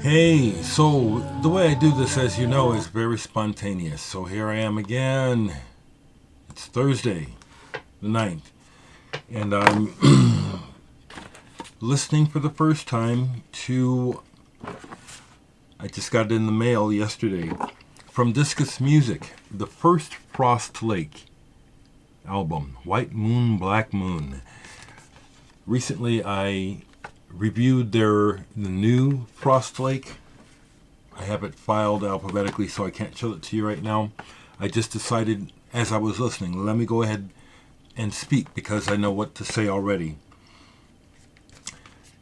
Hey, so the way I do this, as you know, is very spontaneous. So here I am again. It's Thursday, the 9th, and I'm listening for the first time to. I just got it in the mail yesterday from Discus Music, the first Frost Lake album, White Moon, Black Moon. Recently, I reviewed the new Frost Lake. I have it filed alphabetically, so I can't show it to you right now. I just decided as I was listening, let me go ahead and speak because I know what to say already.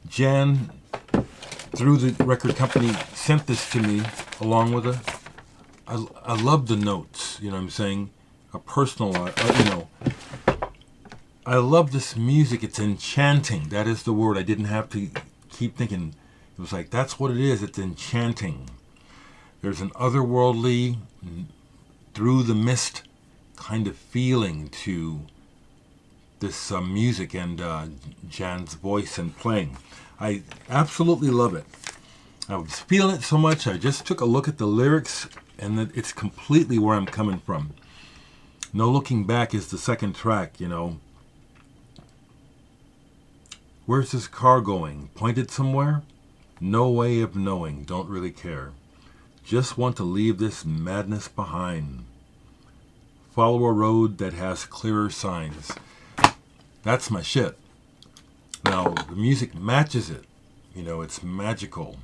Jan, through the record company, sent this to me along with I love the notes, you know what I'm saying? A personal, I love this music. It's enchanting. That is the word. I didn't have to keep thinking. It was like, that's what it is. It's enchanting. There's an otherworldly, through the mist kind of feeling to this music and Jan's voice and playing. I absolutely love it. I was feeling it so much, I just took a look at the lyrics, and it's completely where I'm coming from. No Looking Back is the second track, you know. Where's this car going? Pointed somewhere? No way of knowing, don't really care. Just want to leave this madness behind. Follow a road that has clearer signs. That's my shit. Now, the music matches it. You know, it's magical.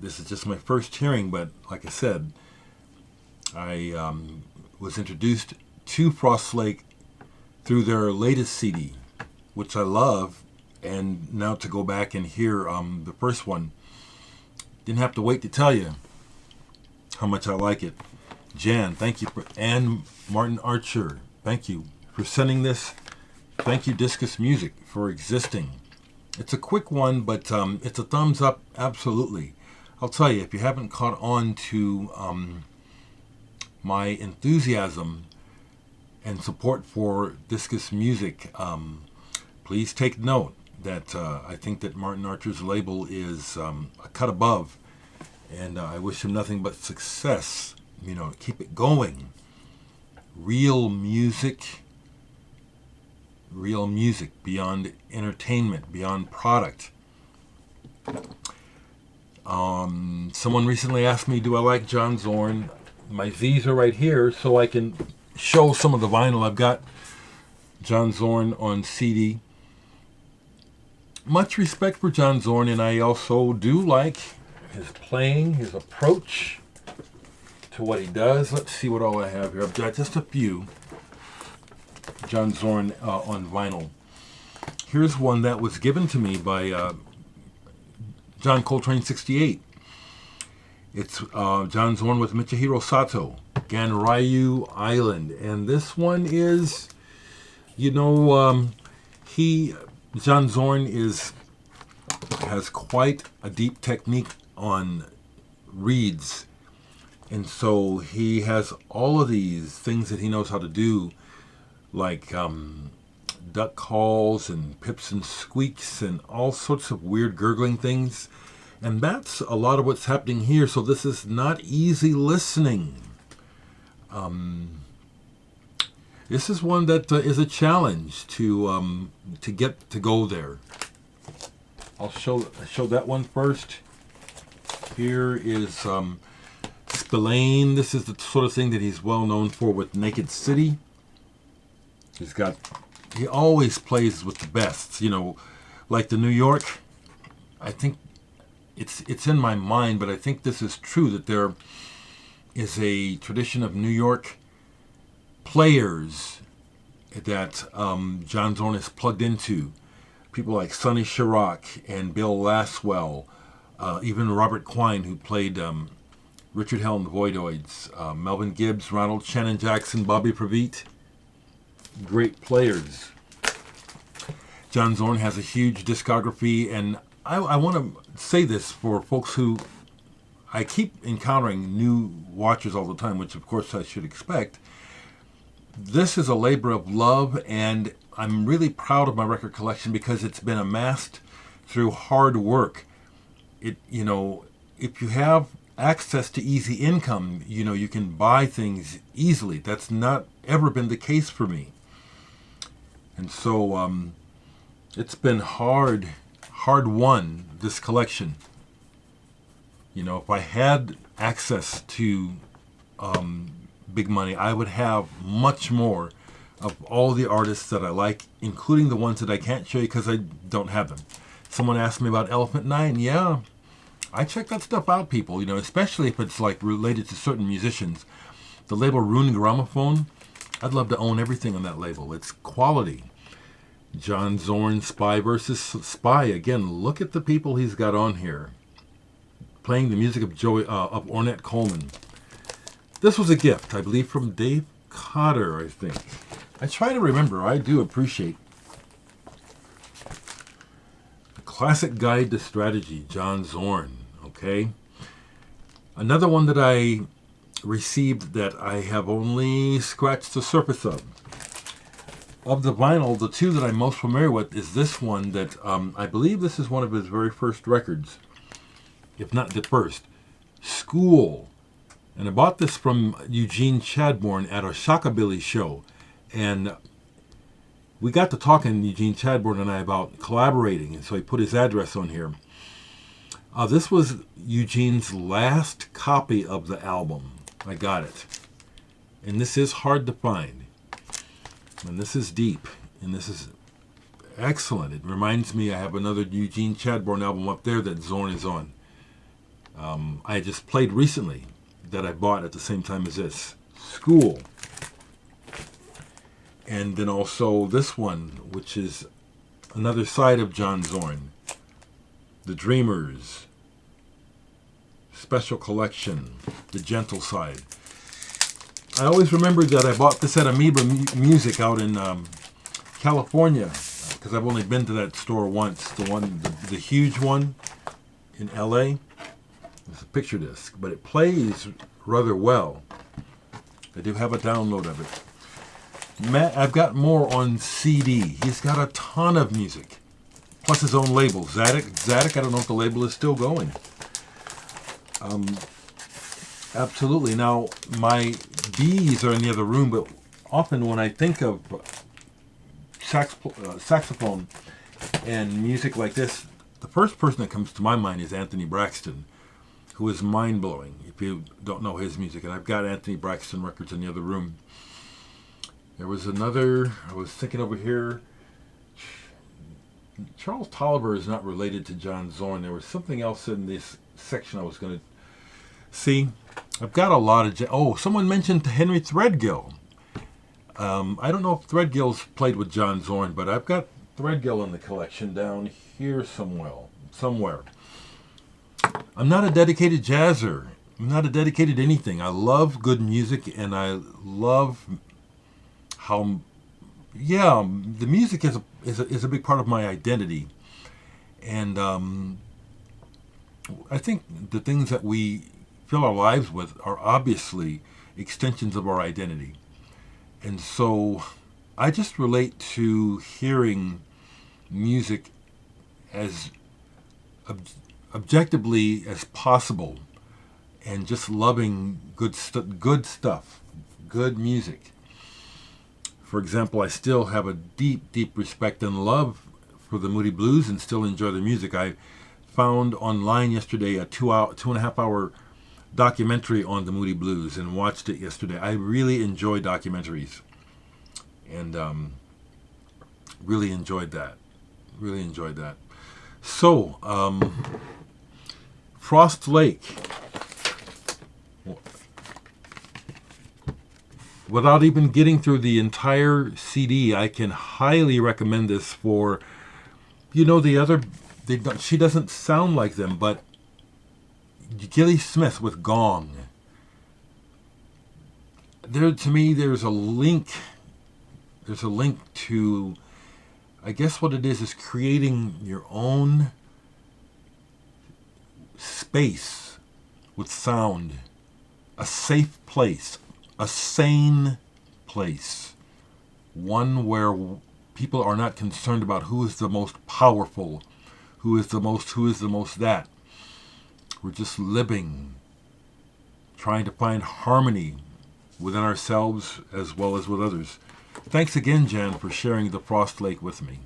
This is just my first hearing, but like I said, I was introduced to Frost Lake through their latest CD, which I love, and now to go back and hear the first one, didn't have to wait to tell you how much I like it. Jan, thank you, and Martin Archer, thank you for sending this. Thank you, Discus Music, for existing. It's a quick one, but it's a thumbs up, absolutely. I'll tell you, if you haven't caught on to my enthusiasm and support for Discus Music, please take note that I think that Martin Archer's label is a cut above, and I wish him nothing but success. You know, keep it going. Real music beyond entertainment, beyond product. Someone recently asked me, do I like John Zorn? My Z's are right here, so I can show some of the vinyl. I've got John Zorn on CD. Much respect for John Zorn, and I also do like his playing, his approach to what he does. Let's see what all I have here. I've got just a few John Zorn on vinyl. Here's one that was given to me by John Coltrane 68. It's John Zorn with Michihiro Sato, Ganryu Island. And this one is, you know, John Zorn has quite a deep technique on reeds. And so he has all of these things that he knows how to do, like duck calls and pips and squeaks and all sorts of weird gurgling things. And that's a lot of what's happening here. So this is not easy listening. This is one that is a challenge to get to go there. I'll show that one first. Here is Spillane. This is the sort of thing that he's well known for with Naked City. He always plays with the best, you know, like the New York. I think it's in my mind, but I think this is true, that there is a tradition of New York players that John Zorn is plugged into. People like Sonny Chirac and Bill Laswell, even Robert Quine, who played Richard Hell and the Voidoids, Melvin Gibbs, Ronald Shannon Jackson, Bobby Previtt. Great players. John Zorn has a huge discography, and I want to say this for folks who I keep encountering new watchers all the time, which of course I should expect. This is a labor of love, and I'm really proud of my record collection because it's been amassed through hard work. It, you know, if you have access to easy income, you can buy things easily. That's not ever been the case for me. And so it's been hard won, this collection. If I had access to big money, I would have much more of all the artists that I like, including the ones that I can't show you because I don't have them. Someone asked me about Elephant Nine. Yeah, I check that stuff out, people, especially if it's like related to certain musicians. The label Rune Gramophone, I'd love to own everything on that label. It's quality. John Zorn, Spy versus Spy. Again, look at the people he's got on here. Playing the music of of Ornette Coleman. This was a gift, I believe, from Dave Cotter, I think. I try to remember. I do appreciate The Classic Guide to Strategy, John Zorn. Okay. Another one that I received that I have only scratched the surface of. Of the vinyl, the two that I'm most familiar with is this one that I believe this is one of his very first records, if not the first. School. And I bought this from Eugene Chadbourne at a Shockabilly show. And we got to talking, Eugene Chadbourne and I, about collaborating. And so he put his address on here. This was Eugene's last copy of the album. I got it. And this is hard to find. And this is deep. And this is excellent. It reminds me I have another Eugene Chadbourne album up there that Zorn is on. I just played recently that I bought at the same time as this. School. And then also this one, which is another side of John Zorn. The Dreamers. Special Collection. The Gentle Side. I always remember that I bought this at Amoeba Music out in California, because I've only been to that store once. The huge one in LA. It's a picture disc, but it plays rather well. I do have a download of it. Matt, I've got more on CD. He's got a ton of music, plus his own label. Zadek, I don't know if the label is still going. Absolutely. Now, my bees are in the other room, but often when I think of saxophone and music like this, the first person that comes to my mind is Anthony Braxton, who is mind-blowing if you don't know his music. And I've got Anthony Braxton records in the other room. There was another, I was thinking over here, Charles Tolliver is not related to John Zorn. There was something else in this section I was going to see. I've got a lot of... someone mentioned Henry Threadgill. I don't know if Threadgill's played with John Zorn, but I've got Threadgill in the collection down here somewhere. I'm not a dedicated jazzer. I'm not a dedicated anything. I love good music, and I love how... Yeah, the music is a big part of my identity. And I think the things that we fill our lives with are obviously extensions of our identity. And so I just relate to hearing music as objectively as possible and just loving good stuff, good music. For example, I still have a deep, deep respect and love for the Moody Blues and still enjoy their music. I found online yesterday a 2.5 hour documentary on the Moody Blues and watched it yesterday. I really enjoy documentaries and really enjoyed that. So, Frost Lake. Without even getting through the entire CD, I can highly recommend this for, she doesn't sound like them, but Gilly Smith with Gong. To me, there's a link to, I guess what it is creating your own space with sound, a safe place, a sane place, one where people are not concerned about who is the most powerful, who is the most that. We're just living, trying to find harmony within ourselves as well as with others. Thanks again, Jan, for sharing the Frost Lake with me.